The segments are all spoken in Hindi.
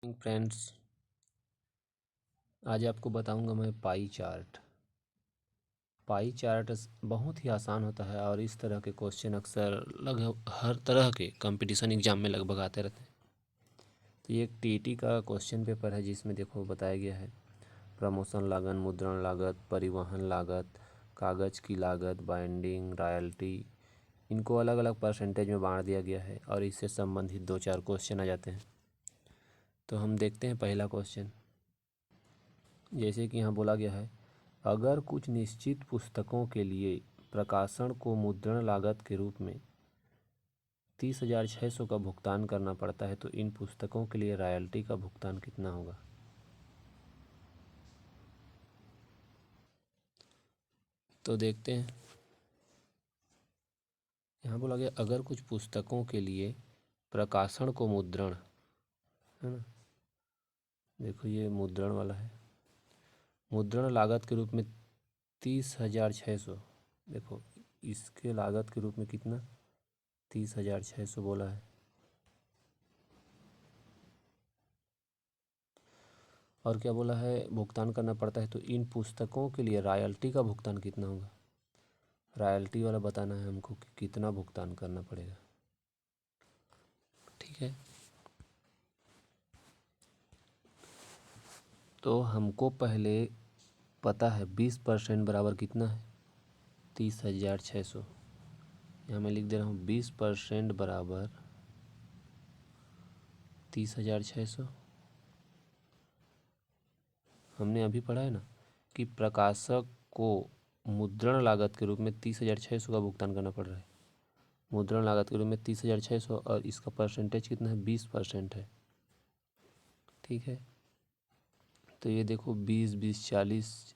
फ्रेंड्स, आज आपको बताऊंगा मैं पाई चार्ट। पाई चार्ट बहुत ही आसान होता है और इस तरह के क्वेश्चन अक्सर लगभग हर तरह के कंपटीशन एग्जाम में लगभग आते रहते हैं। तो ये एक टीटी का क्वेश्चन पेपर है जिसमें देखो बताया गया है प्रमोशन लागत, मुद्रण लागत, परिवहन लागत, कागज़ की लागत, बाइंडिंग, रॉयल्टी, इनको अलग अलग परसेंटेज में बांट दिया गया है और इससे संबंधित 2-4 क्वेश्चन आ जाते हैं। तो हम देखते हैं पहला क्वेश्चन। जैसे कि यहाँ बोला गया है, अगर कुछ निश्चित पुस्तकों के लिए प्रकाशक को मुद्रण लागत के रूप में 30,600 का भुगतान करना पड़ता है तो इन पुस्तकों के लिए रॉयल्टी का भुगतान कितना होगा। तो देखते हैं। यहाँ बोला गया अगर कुछ पुस्तकों के लिए प्रकाशक को मुद्रण, है ना, देखो ये मुद्रण वाला है, मुद्रण लागत के रूप में 30,600, देखो इसके लागत के रूप में कितना 30,600 बोला है। और क्या बोला है, भुगतान करना पड़ता है तो इन पुस्तकों के लिए रॉयल्टी का भुगतान कितना होगा। रॉयल्टी वाला बताना है हमको कि कितना भुगतान करना पड़ेगा। ठीक है, तो हमको पहले पता है 20% बराबर कितना है 30,600। यहाँ मैं लिख दे रहा हूँ 20% बराबर 30,600। हमने अभी पढ़ा है ना कि प्रकाशक को मुद्रण लागत के रूप में 30,600 का भुगतान करना पड़ रहा है। मुद्रण लागत के रूप में 30,600 और इसका परसेंटेज कितना है 20% है। ठीक है, तो ये देखो 20, 20, 40,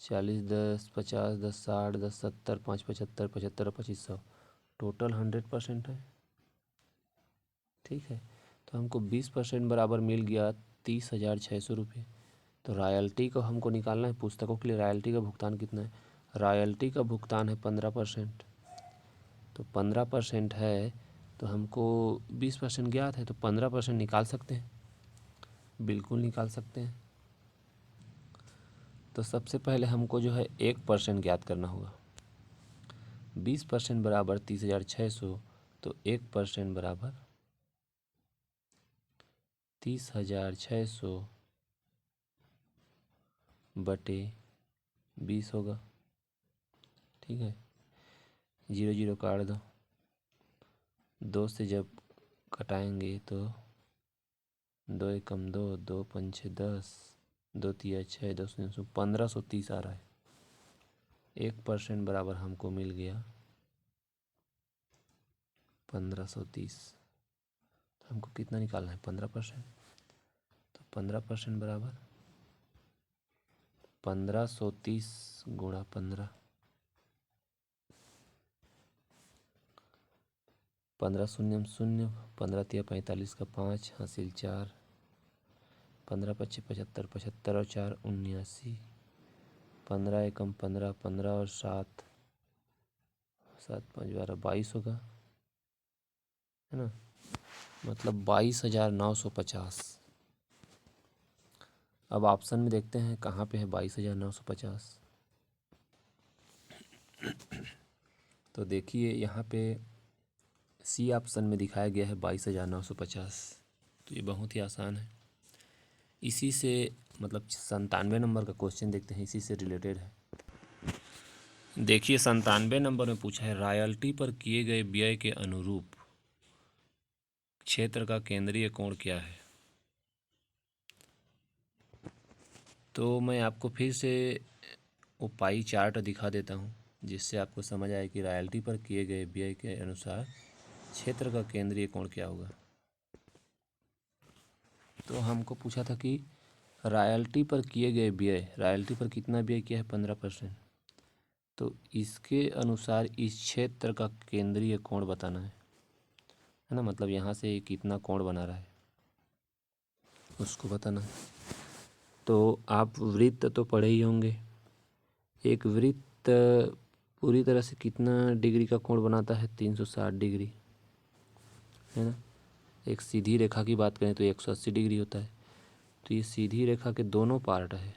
40, 10, 50, 10, 60, 10, 70, 5, 75, 75 और 2500, टोटल 100% है। ठीक है, तो हमको 20% बराबर मिल गया 30,600 रुपये। तो रॉयल्टी को हमको निकालना है, पुस्तकों के लिए रॉयल्टी का भुगतान कितना है। रॉयल्टी का भुगतान है 15%, तो 15% है तो हमको 20% ज्ञात है तो 15% निकाल सकते हैं, बिल्कुल निकाल सकते हैं। तो सबसे पहले हमको जो है 1% ज्ञात करना होगा। 20% बराबर 30,600, तो 1% बराबर 30,600 बटे 20 होगा। ठीक है, 0 0 काट दो, 2 से जब कटाएंगे तो 2 एकम 2, 2 पंचे 10, 2 तिया 6, 2 शून्य 1530 आ रहा है। 1% बराबर हमको मिल गया 1530। तो हमको कितना निकालना है 15%, तो 15% बराबर 1530 गुणा 15, 15 शून्य शून्य, 15 तिया 45 का 5 हासिल 4, 15 पच्चीस 75, 75 और 4 79, 15 एकम 15, 15 और 7, 7 5 12, 22 होगा, है ना, मतलब 22,950। अब ऑप्शन में देखते हैं कहाँ पे है 22,950। तो देखिए यहाँ पे सी ऑप्शन में दिखाया गया है 22,950। तो ये बहुत ही आसान है। इसी से मतलब 97 नंबर का क्वेश्चन देखते हैं, इसी से रिलेटेड है। देखिए 97 नंबर में पूछा है रॉयल्टी पर किए गए व्यय के अनुरूप क्षेत्र का केंद्रीय कोण क्या है। तो मैं आपको फिर से वो पाई चार्ट दिखा देता हूँ जिससे आपको समझ आए कि रॉयल्टी पर किए गए व्यय के अनुसार क्षेत्र का केंद्रीय कोण क्या होगा। तो हमको पूछा था कि रॉयल्टी पर किए गए व्यय, रॉयल्टी पर कितना व्यय किया है 15%, तो इसके अनुसार इस क्षेत्र का केंद्रीय कोण बताना है ना, मतलब यहाँ से कितना कोण बना रहा है उसको बताना है। तो आप वृत्त तो पढ़े ही होंगे, एक वृत्त पूरी तरह से कितना डिग्री का कोण बनाता है 360 डिग्री, है ना। एक सीधी रेखा की बात करें तो 180 डिग्री होता है। तो ये सीधी रेखा के दोनों पार्ट है,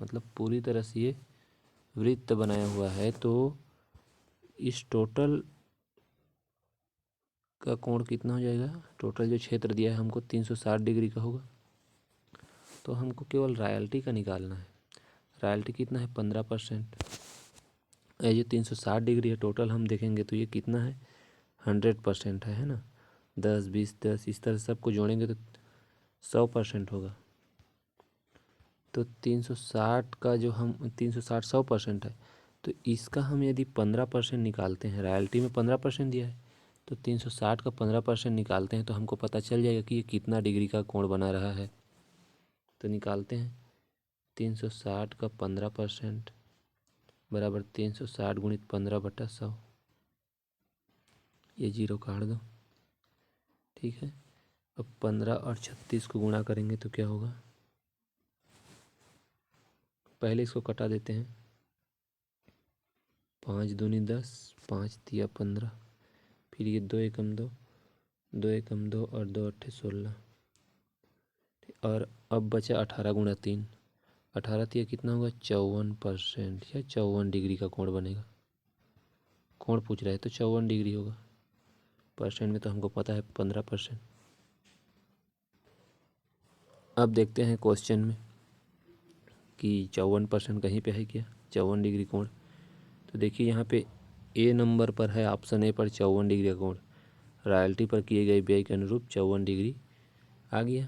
मतलब पूरी तरह से ये वृत्त बनाया हुआ है। तो इस टोटल का कोण कितना हो जाएगा? टोटल जो क्षेत्र दिया है हमको 360 डिग्री का होगा। तो हमको केवल रॉयल्टी का निकालना है। रॉयल्टी कितना है? 15%। ये 360 डिग्री है, टोटल हम देखेंगे तो ये कितना है? 100% है ना। 10 20 10 इस तरह सबको जोड़ेंगे तो 100% होगा। तो 360 का जो हम 360 100% है, तो इसका हम यदि 15% निकालते हैं, रॉयल्टी में 15% दिया है, तो 360 का 15% निकालते हैं तो हमको पता चल जाएगा कि ये कितना डिग्री का कोण बना रहा है। तो निकालते हैं 360 का 15% बराबर 360 गुणित 15/100। ये 0 काट दो, ठीक है। अब 15 और 36 को गुणा करेंगे तो क्या होगा? पहले इसको कटा देते हैं। 5 दूनी 10, 5 तिया 15, फिर ये 2 एकम 2, 2 एकम 2 और 2 अट्ठे 16। और अब बचा 18 गुणा 3, 18 तिया कितना होगा? 54% या 54 डिग्री का कोण बनेगा। कोण पूछ रहा है तो 54 डिग्री होगा। परसेंट में तो हमको पता है 15%। अब देखते हैं क्वेश्चन में कि 54% कहीं पे है क्या? 54 डिग्री कोण। तो देखिए यहाँ पे ए नंबर पर है, ऑप्शन ए पर 54 डिग्री का कोण रॉयल्टी पर किए गए व्यय के अनुरूप 54 डिग्री आ गया।